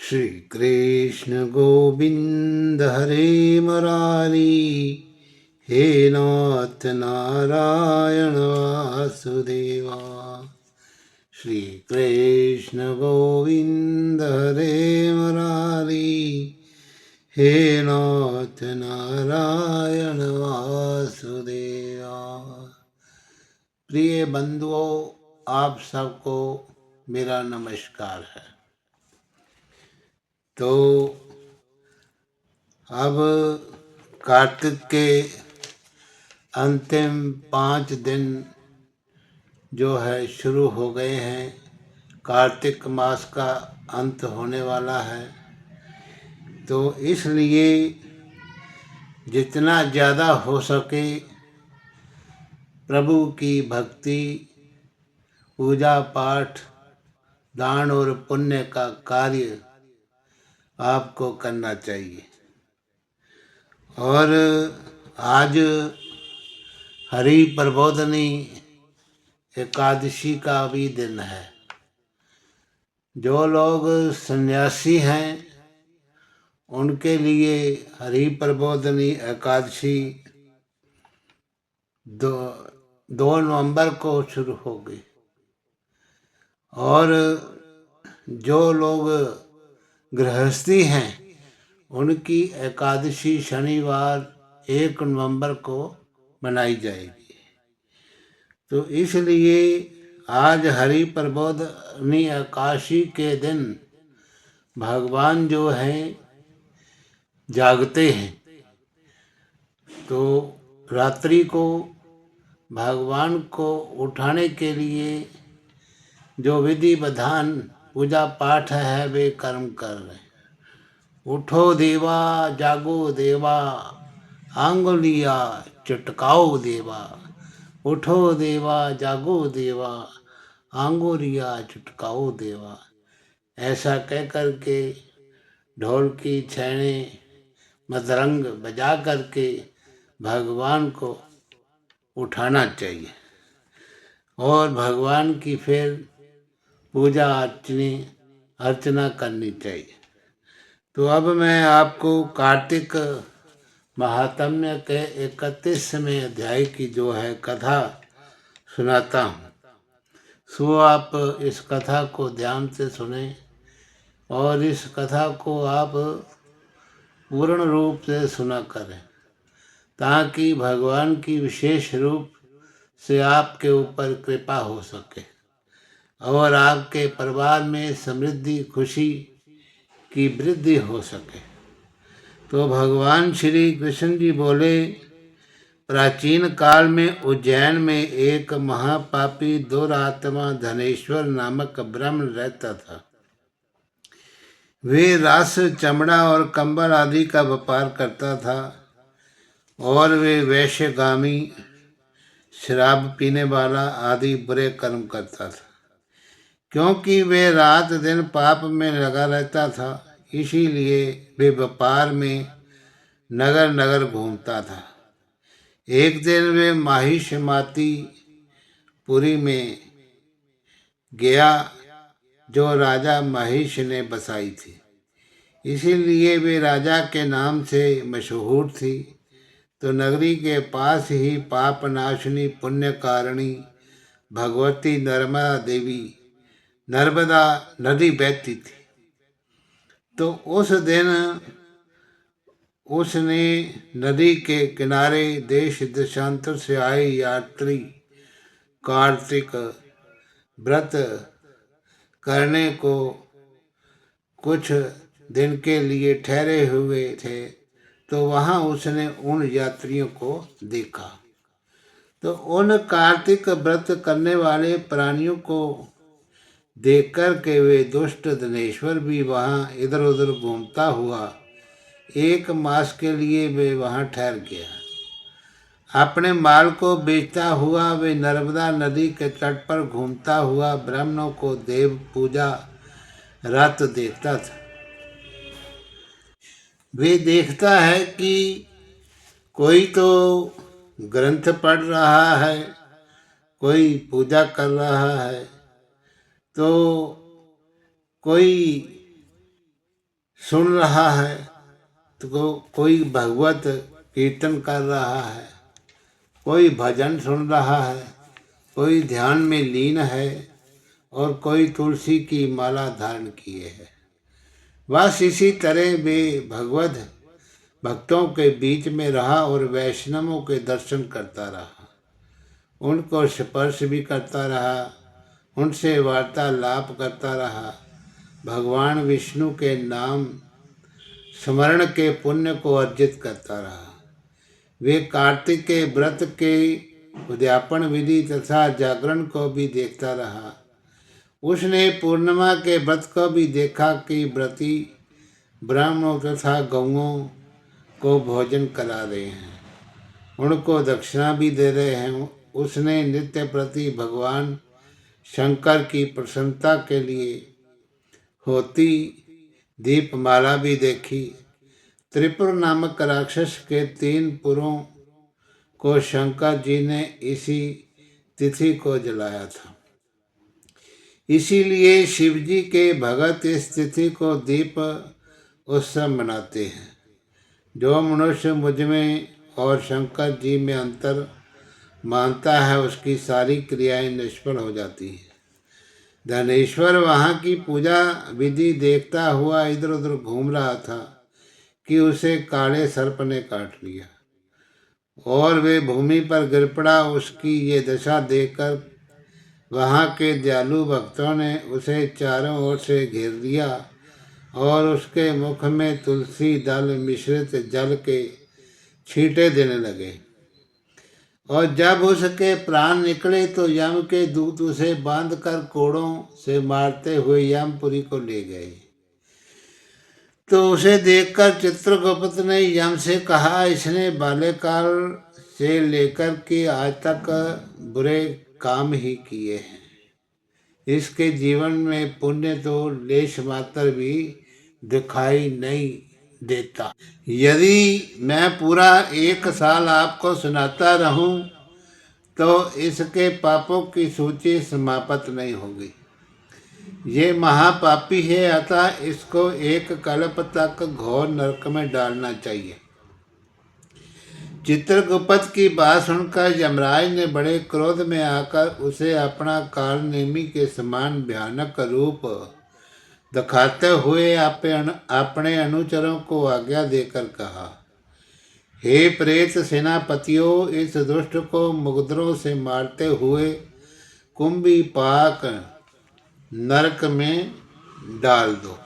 श्री कृष्ण गोविंद हरे मुरारी, हे नाथ नारायण वासुदेवा। श्री कृष्ण गोविंद हरे मुरारी, हे नाथ नारायण वासुदेवा। प्रिय बंधुओं, आप सबको मेरा नमस्कार है। तो अब कार्तिक के अंतिम 5 दिन जो है शुरू हो गए हैं। कार्तिक मास का अंत होने वाला है, तो इसलिए जितना ज़्यादा हो सके प्रभु की भक्ति, पूजा पाठ, दान और पुण्य का कार्य आपको करना चाहिए। और आज हरि प्रबोधनी एकादशी का भी दिन है। जो लोग सन्यासी हैं उनके लिए हरि प्रबोधनी एकादशी 2 नवंबर को शुरू होगी, और जो लोग गृहस्थी हैं उनकी एकादशी शनिवार 1 नवंबर को मनाई जाएगी। तो इसलिए आज हरि प्रबोधनी एकादशी के दिन भगवान जो हैं जागते हैं, तो रात्रि को भगवान को उठाने के लिए जो विधि विधान पूजा पाठ है वे कर्म कर रहे हैं। उठो देवा जागो देवा, आंगुलिया चटकाओ देवा। उठो देवा जागो देवा, आंगुलिया चटकाओ देवा। ऐसा कह कर के ढोल की छैने मदरंग बजा करके भगवान को उठाना चाहिए और भगवान की फिर पूजा अर्चना करनी चाहिए। तो अब मैं आपको कार्तिक महात्म्य के 31वें अध्याय की जो है कथा सुनाता हूँ। सो आप इस कथा को ध्यान से सुने और इस कथा को आप पूर्ण रूप से सुना करें, ताकि भगवान की विशेष रूप से आपके ऊपर कृपा हो सके और आपके परिवार में समृद्धि खुशी की वृद्धि हो सके। तो भगवान श्री कृष्ण जी बोले, प्राचीन काल में उज्जैन में एक महापापी दुरात्मा धनेश्वर नामक ब्राह्मण रहता था। वे रस, चमड़ा और कंबल आदि का व्यापार करता था और वे वैश्यगामी, शराब पीने वाला आदि बुरे कर्म करता था। क्योंकि वे रात दिन पाप में लगा रहता था, इसीलिए वे व्यापार में नगर नगर घूमता था। एक दिन वे माहिष्मती पुरी में गया, जो राजा महिष ने बसाई थी, इसीलिए वे राजा के नाम से मशहूर थी। तो नगरी के पास ही पाप नाशिनी पुण्यकारिणी भगवती नर्मदा नदी बहती थी। तो उस दिन उसने नदी के किनारे देश देशांतर से आए यात्री कार्तिक व्रत करने को कुछ दिन के लिए ठहरे हुए थे। तो वहाँ उसने उन यात्रियों को देखा। तो उन कार्तिक व्रत करने वाले प्राणियों को देख कर के वे दुष्ट धनेश्वर भी वहाँ इधर उधर घूमता हुआ 1 मास के लिए वे वहाँ ठहर गया। अपने माल को बेचता हुआ वे नर्मदा नदी के तट पर घूमता हुआ ब्राह्मणों को देव पूजा रत देखता था। वे देखता है कि कोई तो ग्रंथ पढ़ रहा है, कोई पूजा कर रहा है, तो कोई सुन रहा है तो कोई भगवत कीर्तन कर रहा है, कोई भजन सुन रहा है, कोई ध्यान में लीन है और कोई तुलसी की माला धारण किए है। बस इसी तरह वे भगवत भक्तों के बीच में रहा और वैष्णवों के दर्शन करता रहा, उनको स्पर्श भी करता रहा, उनसे वार्तालाप करता रहा, भगवान विष्णु के नाम स्मरण के पुण्य को अर्जित करता रहा। वे कार्तिक के व्रत के उद्यापन विधि तथा जागरण को भी देखता रहा। उसने पूर्णिमा के व्रत को भी देखा कि व्रती ब्राह्मणों तथा गौओं को भोजन करा रहे हैं, उनको दक्षिणा भी दे रहे हैं। उसने नित्य प्रति भगवान शंकर की प्रसन्नता के लिए होती दीपमाला भी देखी। त्रिपुर नामक राक्षस के 3 पुरों को शंकर जी ने इसी तिथि को जलाया था। इसीलिए शिव जी के भगत इस तिथि को दीप उत्सव मनाते हैं। जो मनुष्य मुझ में और शंकर जी में अंतर मानता है, उसकी सारी क्रियाएं निष्फल हो जाती हैं। धनेश्वर वहाँ की पूजा विधि देखता हुआ इधर उधर घूम रहा था कि उसे काले सर्प ने काट लिया और वे भूमि पर गिर पड़ा। उसकी ये दशा देखकर वहाँ के दयालु भक्तों ने उसे चारों ओर से घेर लिया और उसके मुख में तुलसी दल मिश्रित जल के छींटे देने लगे, और जब उसके प्राण निकले तो यम के दूत उसे बांधकर कोड़ों से मारते हुए यमपुरी को ले गए। तो उसे देखकर चित्रगुप्त ने यम से कहा, इसने बाल्यकाल से लेकर के आज तक बुरे काम ही किए हैं, इसके जीवन में पुण्य तो लेश मात्र भी दिखाई नहीं देता। यदि मैं पूरा 1 साल आपको सुनाता रहूं तो इसके पापों की सूची समाप्त नहीं होगी। ये महापापी है, अतः इसको 1 कल्प तक घोर नरक में डालना चाहिए। चित्रगुप्त की बात सुनकर यमराज ने बड़े क्रोध में आकर उसे अपना कालनेमी के समान भयानक रूप दिखाते हुए अपने अनुचरों को आज्ञा देकर कहा, हे प्रेत सेनापतियों, इस दुष्ट को मुगदरों से मारते हुए कुंभी पाक नरक में डाल दो।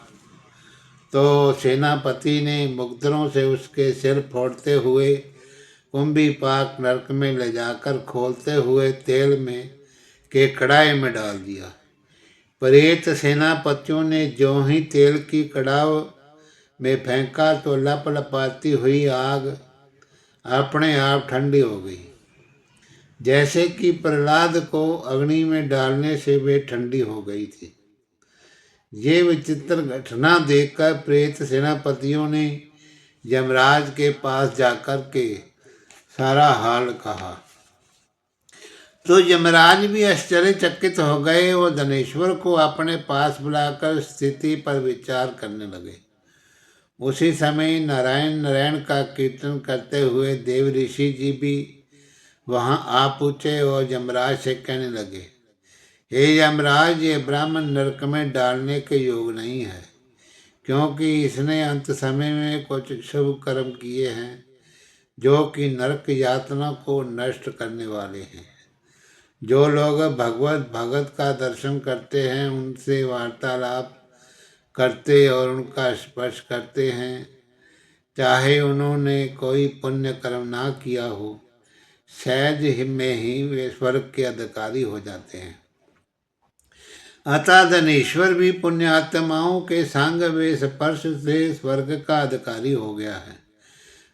तो सेनापति ने मुगदरों से उसके सिर फोड़ते हुए कुंभी पाक नरक में ले जाकर खोलते हुए तेल में के कड़ाई में डाल दिया। प्रेत सेनापतियों ने ज्यों ही तेल की कड़ाव में फेंका तो लप लपाती हुई आग अपने आप ठंडी हो गई, जैसे कि प्रहलाद को अग्नि में डालने से वे ठंडी हो गई थी। ये विचित्र घटना देखकर प्रेत सेनापतियों ने यमराज के पास जाकर के सारा हाल कहा। तो यमराज भी आश्चर्यचकित हो गए और धनेश्वर को अपने पास बुलाकर स्थिति पर विचार करने लगे। उसी समय नारायण नारायण का कीर्तन करते हुए देव ऋषि जी भी वहां आ पूछे और यमराज से कहने लगे, हे यमराज, ये ब्राह्मण नरक में डालने के योग नहीं है, क्योंकि इसने अंत समय में कुछ शुभ कर्म किए हैं जो कि नरक यातना को नष्ट करने वाले हैं। जो लोग भगवत भगत का दर्शन करते हैं, उनसे वार्तालाप करते और उनका स्पर्श करते हैं, चाहे उन्होंने कोई पुण्य कर्म ना किया हो, सहज में ही वे स्वर्ग के अधिकारी हो जाते हैं। अतः धनेश्वर भी पुण्यात्माओं के संग वे स्पर्श से स्वर्ग का अधिकारी हो गया है।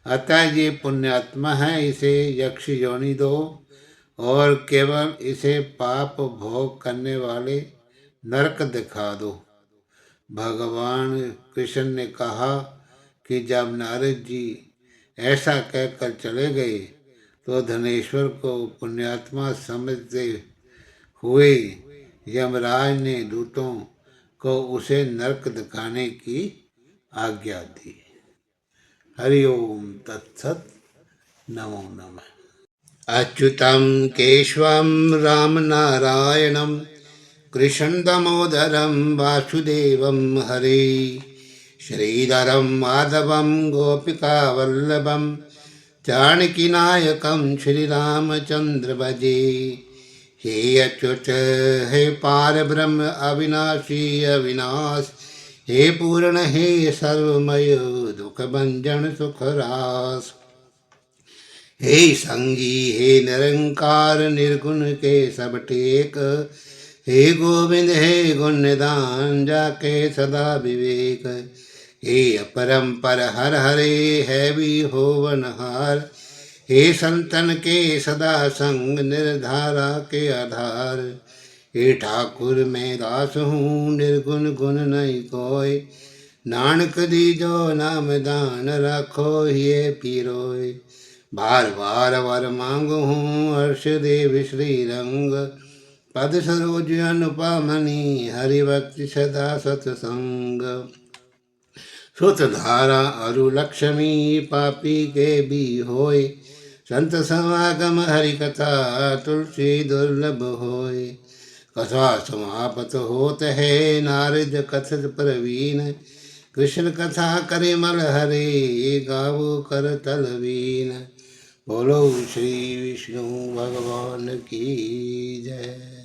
अतः ये पुण्यात्मा है, इसे यक्ष योनि दो और केवल इसे पाप भोग करने वाले नरक दिखा दो। भगवान कृष्ण ने कहा कि जब नारद जी ऐसा कहकर चले गए तो धनेश्वर को पुण्यात्मा समझते हुए यमराज ने दूतों को उसे नरक दिखाने की आज्ञा दी। हरि ओम तत्सत। नमो नमः। अच्युतं केशवं रामनारायणं कृष्णं दामोदरं वासुदेवं हरे, श्रीधरं माधवं गोपिकावल्लभं जानकीनायकं श्रीरामचन्द्र भजे। हे अच्युत हे पार ब्रह्म अविनाशी अविनाश, हे पूर्ण हे सर्वमय दुख भंजन सुख रास। हे संगी हे निरंकार निर्गुण के सब टेक, हे गोविंद हे गुण निदान जाके सदा विवेक। हे अपरंपर हर हरे है भी होवनहार, हे संतन के सदा संग निर्धारा के आधार। हे ठाकुर मैं दास हूँ निर्गुण गुण नहीं कोय, नानक दीजो नाम दान रखो ये पीरोय। बार बार वर मांगू हूँ हर्ष देव श्री रंग, पद सरोज अनुपमनी हरि भक्ति सदा सत्संग। सुत धारा अरु लक्ष्मी पापी के भी होय, संत समागम हरि कथा तुलसी दुर्लभ होय। कथा समापत होत है नारद कथत प्रवीण, कृष्ण कथा करे मल हरे गावो कर तलवीन। बोलो श्री विष्णु भगवान की जय।